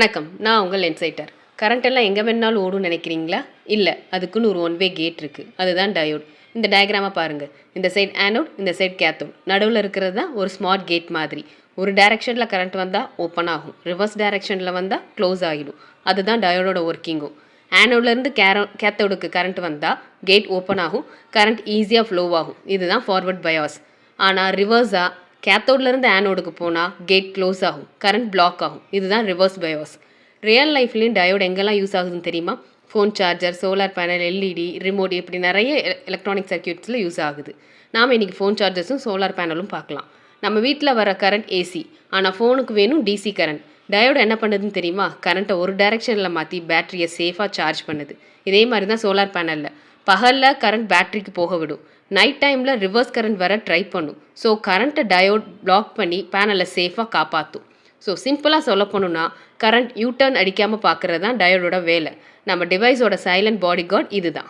வணக்கம், நான் உங்கள் இன்சைட்டர். கரண்ட் எல்லாம் எங்கே வேணாலும் ஓடும்னு நினைக்கிறீங்களா? இல்லை, அதுக்குன்னு ஒரு ஒன் வே கேட் இருக்குது. அதுதான் டயோட். இந்த டயக்ராமை பாருங்கள். இந்த சைட் ஆனோட், இந்த சைட் கேத்தோட். நடுவில் இருக்கிறது தான் ஒரு ஸ்மார்ட் கேட் மாதிரி. ஒரு டைரெக்ஷனில் கரண்ட் வந்தால் ஓப்பன் ஆகும், ரிவர்ஸ் டைரெக்ஷனில் வந்தால் க்ளோஸ் ஆகிடும். அதுதான் டயோடோட ஒர்க்கிங்கும். ஆனோட்லேருந்து கேத்தோடுக்கு கரண்ட் வந்தால் கேட் ஓப்பன் ஆகும், கரண்ட் ஈஸியாக ஃப்ளோ ஆகும். இதுதான் ஃபார்வர்ட் பயாஸ். ஆனால் ரிவர்ஸாக கேத்தோட்லேருந்து ஆனோடுக்கு போனால் கேட் க்ளோஸ் ஆகும், கரண்ட் பிளாக் ஆகும். இதுதான் ரிவர்ஸ் பயாஸ். ரியல் லைஃப்லேயும் டயோட் எங்கெல்லாம் யூஸ் ஆகுதுன்னு தெரியுமா? Phone charger, solar panel, LED, remote, இப்படி நிறைய எலக்ட்ரானிக் சர்க்யூட்ஸில் யூஸ் ஆகுது. நாம் இன்றைக்கி ஃபோன் சார்ஜர்ஸும் சோலார் பேனலும் பார்க்கலாம். நம்ம வீட்டில் வர கரண்ட் ஏசி, ஆனால் ஃபோனுக்கு வேணும் டிசி கரண்ட். டயோடு என்ன பண்ணுதுன்னு தெரியுமா? கரண்ட்டை ஒரு டைரெக்ஷனில் மாற்றி பேட்டரியை சேஃபாக சார்ஜ் பண்ணுது. இதே மாதிரி தான் சோலார் பேனலில் பகலில் கரண்ட் பேட்டரிக்கு போக விடும், நைட் டைமில் ரிவர்ஸ் கரண்ட் வர ட்ரை பண்ணும். ஸோ கரண்ட்டை டயோட் பிளாக் பண்ணி பேனலை சேஃபாக காப்பாற்றும். ஸோ சிம்பிளாக சொல்ல போகணுன்னா கரண்ட் யூ டர்ன் அடிக்காமல் பார்க்குறது தான் டயோடோட வேலை. நம்ம டிவைஸோட சைலண்ட் பாடி கார்ட் இதுதான்.